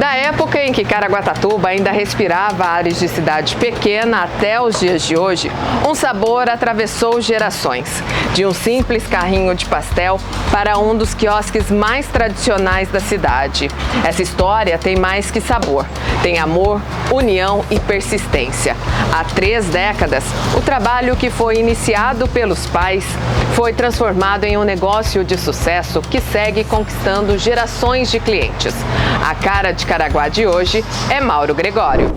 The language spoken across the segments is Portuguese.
Da época em que Caraguatatuba ainda respirava ares de cidade pequena até os dias de hoje, um sabor atravessou gerações. De um simples carrinho de pastel para um dos quiosques mais tradicionais da cidade. Essa história tem mais que sabor. Tem amor, união e persistência. Há 3 décadas, o trabalho que foi iniciado pelos pais foi transformado em um negócio de sucesso que segue conquistando gerações de clientes. A cara de Caraguá de hoje é Mauro Gregório.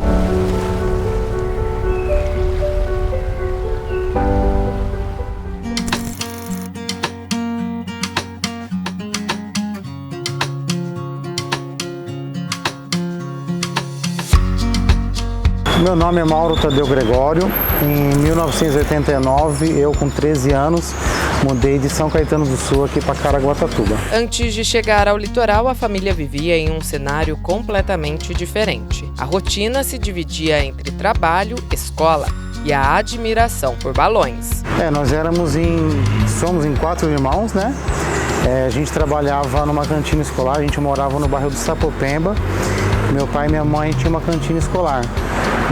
Meu nome é Mauro Tadeu Gregório. Em 1989, eu com 13 anos, mudei de São Caetano do Sul aqui para Caraguatatuba. Antes de chegar ao litoral, a família vivia em um cenário completamente diferente. A rotina se dividia entre trabalho, escola e a admiração por balões. Nós somos em 4 irmãos, né? A gente trabalhava numa cantina escolar, a gente morava no bairro do Sapopemba. Meu pai e minha mãe tinham uma cantina escolar.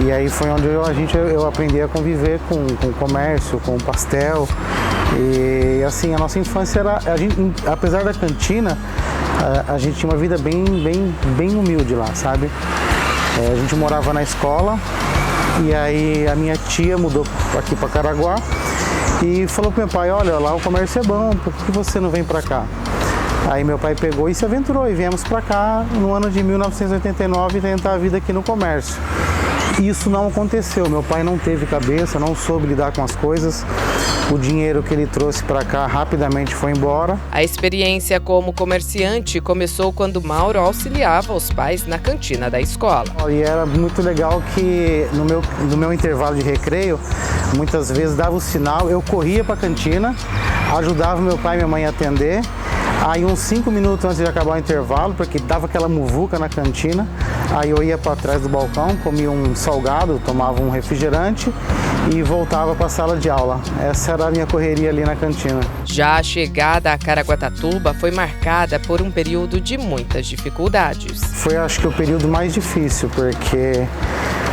E aí foi onde eu aprendi a conviver com o comércio, com o pastel. E assim, a nossa infância era, apesar da cantina, a gente tinha uma vida bem humilde lá, sabe? A gente morava na escola e aí a minha tia mudou aqui para Caraguá e falou pro meu pai: olha, lá o comércio é bom, por que você não vem para cá? Aí meu pai pegou e se aventurou e viemos para cá no ano de 1989 tentar a vida aqui no comércio. Isso não aconteceu, meu pai não teve cabeça, não soube lidar com as coisas. O dinheiro que ele trouxe para cá rapidamente foi embora. A experiência como comerciante começou quando Mauro auxiliava os pais na cantina da escola. E era muito legal que no meu intervalo de recreio, muitas vezes dava o sinal, eu corria para a cantina, ajudava meu pai e minha mãe a atender. Aí uns 5 minutos antes de acabar o intervalo, porque dava aquela muvuca na cantina, aí eu ia para trás do balcão, comia um salgado, tomava um refrigerante e voltava para a sala de aula. Essa era a minha correria ali na cantina. Já a chegada a Caraguatatuba foi marcada por um período de muitas dificuldades. Foi, acho que, o período mais difícil, porque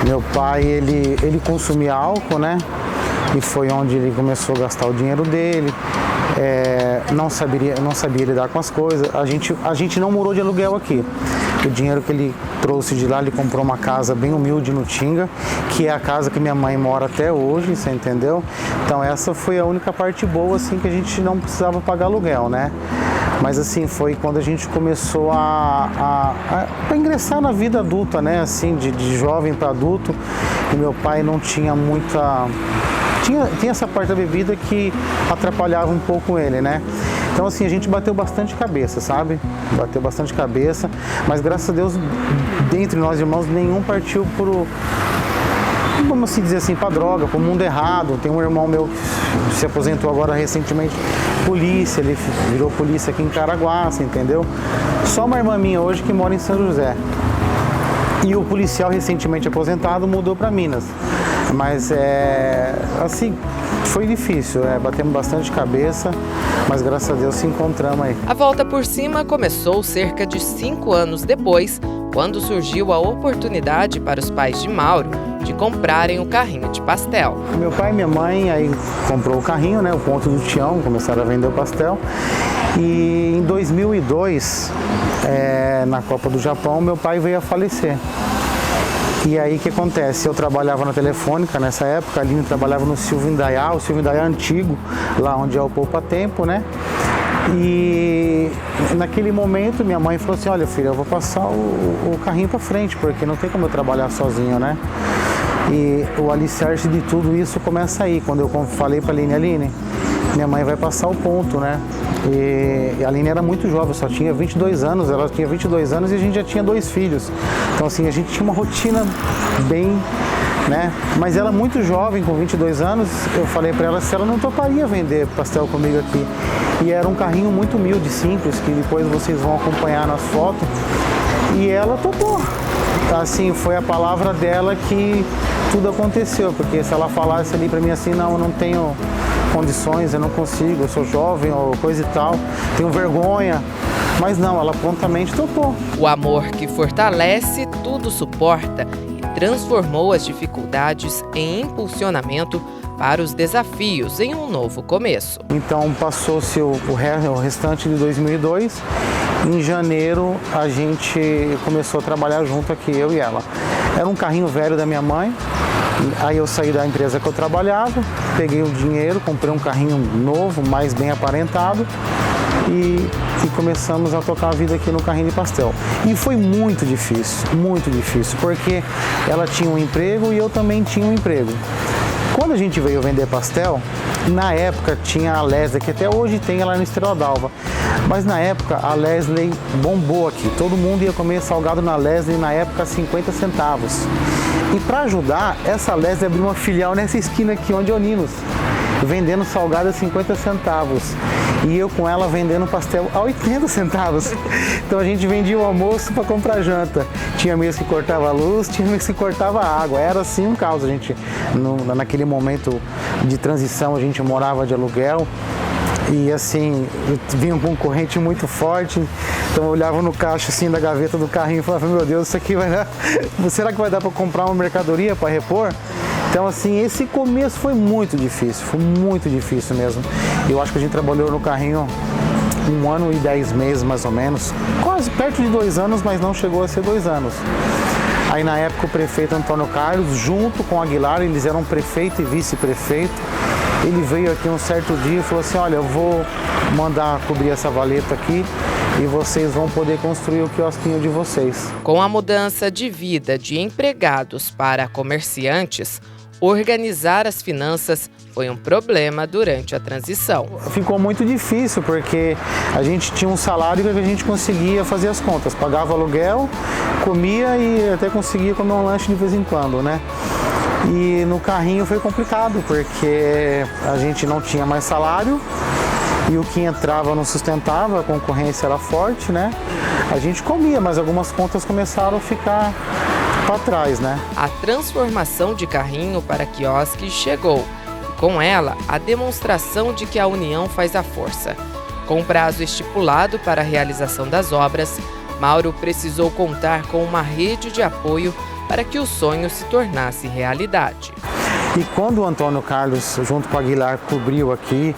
meu pai, ele consumia álcool, né? E foi onde ele começou a gastar o dinheiro dele. Não sabia lidar com as coisas. A gente não morou de aluguel aqui. O dinheiro que ele trouxe de lá, ele comprou uma casa bem humilde no Tinga, que é a casa que minha mãe mora até hoje, você entendeu? Então essa foi a única parte boa, assim, que a gente não precisava pagar aluguel, né? Mas assim, foi quando a gente começou a ingressar na vida adulta, né? Assim, de jovem para adulto, e meu pai não tinha muita... Tinha essa parte da bebida que atrapalhava um pouco ele, né? Então assim, a gente bateu bastante cabeça, sabe? Bateu bastante cabeça, mas graças a Deus, dentre nós irmãos, nenhum partiu vamos assim dizer assim, para droga, para o mundo errado. Tem um irmão meu que se aposentou agora recentemente, polícia, ele virou polícia aqui em Caraguá, você entendeu? Só uma irmã minha hoje que mora em São José. E o policial recentemente aposentado mudou para Minas. Mas assim, foi difícil, batemos bastante cabeça, mas graças a Deus se encontramos aí. A volta por cima começou cerca de 5 anos depois, quando surgiu a oportunidade para os pais de Mauro de comprarem o carrinho de pastel. Meu pai e minha mãe aí comprou o carrinho, né, o Ponto do Tião, começaram a vender o pastel. E em 2002, na Copa do Japão, meu pai veio a falecer. E aí o que acontece? Eu trabalhava na Telefônica nessa época, a Aline trabalhava no Silvio Indaiá, o Silvio Indaiá antigo, lá onde é o Poupa Tempo, né? E naquele momento minha mãe falou assim: olha filha, eu vou passar o carrinho para frente, porque não tem como eu trabalhar sozinho, né? E o alicerce de tudo isso começa aí, quando eu falei para a Aline, minha mãe vai passar o ponto, né? E a Aline era muito jovem, só tinha 22 anos, ela tinha 22 anos e a gente já tinha 2 filhos. Então assim, a gente tinha uma rotina bem, né? Mas ela muito jovem, com 22 anos, eu falei para ela se ela não toparia vender pastel comigo aqui. E era um carrinho muito humilde, simples, que depois vocês vão acompanhar nas fotos. E ela topou. Assim, foi a palavra dela que tudo aconteceu, porque se ela falasse ali para mim assim, não, eu não tenho condições, eu não consigo, eu sou jovem ou coisa e tal, tenho vergonha, Mas não, ela prontamente topou. O amor que fortalece, tudo suporta e transformou as dificuldades em impulsionamento para os desafios em um novo começo. Então passou-se o restante de 2002. Em janeiro a gente começou a trabalhar junto aqui, eu e ela. Era um carrinho velho da minha mãe. Aí eu saí da empresa que eu trabalhava, peguei o dinheiro, comprei um carrinho novo, mais bem aparentado e começamos a tocar a vida aqui no carrinho de pastel. E foi muito difícil, porque ela tinha um emprego e eu também tinha um emprego. Quando a gente veio vender pastel, na época tinha a Leslie, que até hoje tem ela no Estrela d'Alva. Mas na época a Leslie bombou aqui. Todo mundo ia comer salgado na Leslie, na época 50 centavos. E para ajudar, essa Leslie abriu uma filial nessa esquina aqui, onde é o Ninos, vendendo salgado a 50 centavos. E eu com ela vendendo pastel a 80 centavos. Então a gente vendia o almoço para comprar janta. Tinha mês que cortava a luz, tinha mês que cortava a água. Era assim um caos. A gente, naquele momento de transição, a gente morava de aluguel. E assim, vinha um concorrente muito forte, então eu olhava no caixa assim da gaveta do carrinho e falava, meu Deus, isso aqui vai dar... será que vai dar para comprar uma mercadoria para repor? Então assim, esse começo foi muito difícil mesmo. Eu acho que a gente trabalhou no carrinho 1 ano e 10 meses mais ou menos, quase perto de 2 anos, mas não chegou a ser 2 anos. Aí na época o prefeito Antônio Carlos, junto com o Aguilar, eles eram prefeito e vice-prefeito. Ele veio aqui um certo dia e falou assim, olha, eu vou mandar cobrir essa valeta aqui e vocês vão poder construir o quiosquinho de vocês. Com a mudança de vida de empregados para comerciantes, organizar as finanças foi um problema durante a transição. Ficou muito difícil porque a gente tinha um salário que a gente conseguia fazer as contas, pagava aluguel, comia e até conseguia comer um lanche de vez em quando, né? E no carrinho foi complicado, porque a gente não tinha mais salário e o que entrava não sustentava, a concorrência era forte, né? A gente comia, mas algumas contas começaram a ficar para trás, né? A transformação de carrinho para quiosque chegou e com ela a demonstração de que a união faz a força. Com prazo estipulado para a realização das obras, Mauro precisou contar com uma rede de apoio para que o sonho se tornasse realidade. E quando o Antônio Carlos, junto com o Aguilar, cobriu aqui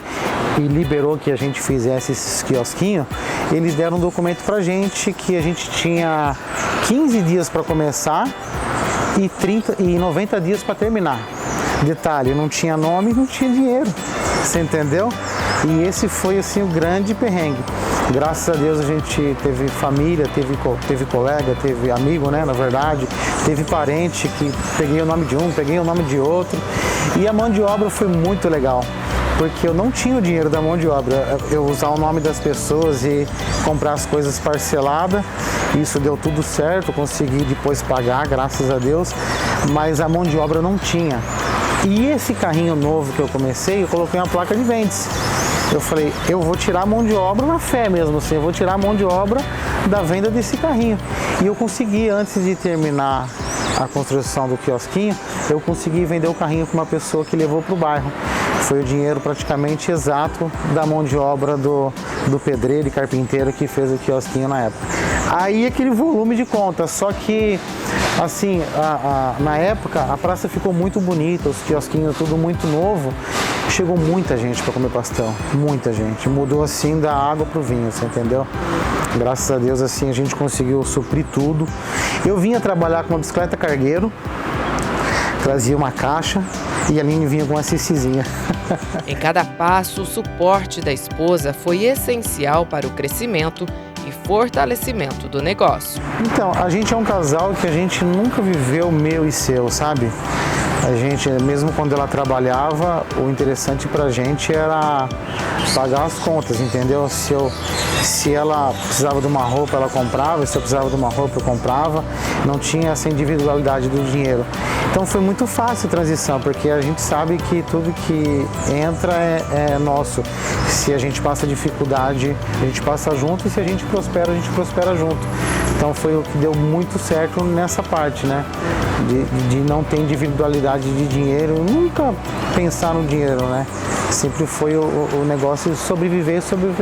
e liberou que a gente fizesse esses quiosquinhos, eles deram um documento pra gente que a gente tinha 15 dias para começar e 90 dias para terminar. Detalhe, não tinha nome, não tinha dinheiro, você entendeu? E esse foi assim o grande perrengue. Graças a Deus a gente teve família, teve colega, teve amigo, né, na verdade, teve parente que peguei o nome de um, peguei o nome de outro. E a mão de obra foi muito legal, porque eu não tinha o dinheiro da mão de obra. Eu usar o nome das pessoas e comprar as coisas parceladas, isso deu tudo certo, consegui depois pagar, graças a Deus, mas a mão de obra não tinha. E esse carrinho novo que eu comecei, eu coloquei uma placa de vendas. Eu falei, eu vou tirar a mão de obra na fé mesmo, assim, eu vou tirar a mão de obra da venda desse carrinho. E eu consegui, antes de terminar a construção do quiosquinho, eu consegui vender o carrinho para uma pessoa que levou para o bairro. Foi o dinheiro praticamente exato da mão de obra do pedreiro e carpinteiro que fez o quiosquinho na época. Aí aquele volume de conta, só que assim, na época a praça ficou muito bonita, os quiosquinhos tudo muito novo. Chegou muita gente para comer pastel, muita gente. Mudou assim da água pro vinho, você entendeu? Graças a Deus assim a gente conseguiu suprir tudo. Eu vinha trabalhar com uma bicicleta cargueiro, trazia uma caixa e a Aline vinha com uma cicizinha. Em cada passo, o suporte da esposa foi essencial para o crescimento e fortalecimento do negócio. Então, a gente é um casal que a gente nunca viveu meu e seu, sabe? A gente, mesmo quando ela trabalhava, o interessante pra gente era pagar as contas, entendeu? Se ela precisava de uma roupa, ela comprava, se eu precisava de uma roupa, eu comprava. Não tinha essa individualidade do dinheiro. Então foi muito fácil a transição, porque a gente sabe que tudo que entra é nosso. Se a gente passa dificuldade, a gente passa junto, e se a gente prospera junto. Então foi o que deu muito certo nessa parte, né? De não ter individualidade quantidade de dinheiro, nunca pensar no dinheiro, né? Sempre foi o negócio de sobreviver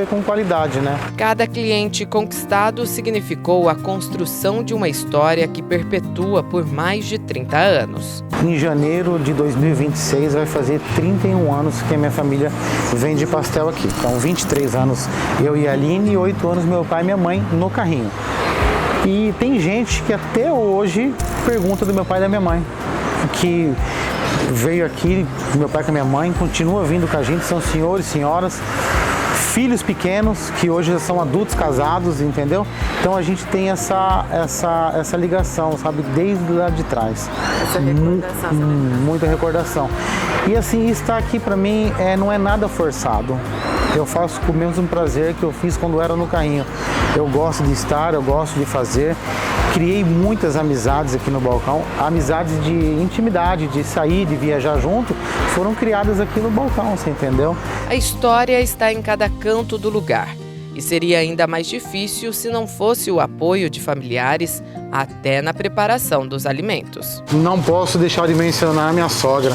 com qualidade, né? Cada cliente conquistado significou a construção de uma história que perpetua por mais de 30 anos. Em janeiro de 2026 vai fazer 31 anos que a minha família vende pastel aqui. Então 23 anos eu e a Aline e 8 anos meu pai e minha mãe no carrinho. E tem gente que até hoje pergunta do meu pai e da minha mãe, que veio aqui, meu pai com a minha mãe, continua vindo com a gente, são senhores, senhoras, filhos pequenos, que hoje já são adultos casados, entendeu? Então a gente tem essa ligação, sabe, desde lá de trás. Essa recordação. Muita recordação. E assim, estar aqui para mim não é nada forçado. Eu faço com o mesmo prazer que eu fiz quando era no carrinho. Eu gosto de estar, eu gosto de fazer. Criei muitas amizades aqui no balcão, amizades de intimidade, de sair, de viajar junto, foram criadas aqui no balcão, você entendeu? A história está em cada canto do lugar. E seria ainda mais difícil se não fosse o apoio de familiares até na preparação dos alimentos. Não posso deixar de mencionar a minha sogra.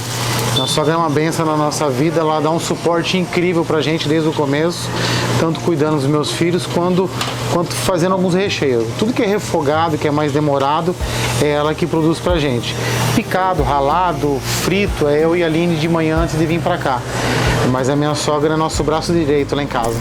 Minha sogra é uma bênção na nossa vida, ela dá um suporte incrível pra gente desde o começo, tanto cuidando dos meus filhos quanto fazendo alguns recheios. Tudo que é refogado, que é mais demorado, é ela que produz pra gente. Picado, ralado, frito, é eu e a Aline de manhã antes de vir pra cá. Mas a minha sogra é nosso braço direito lá em casa.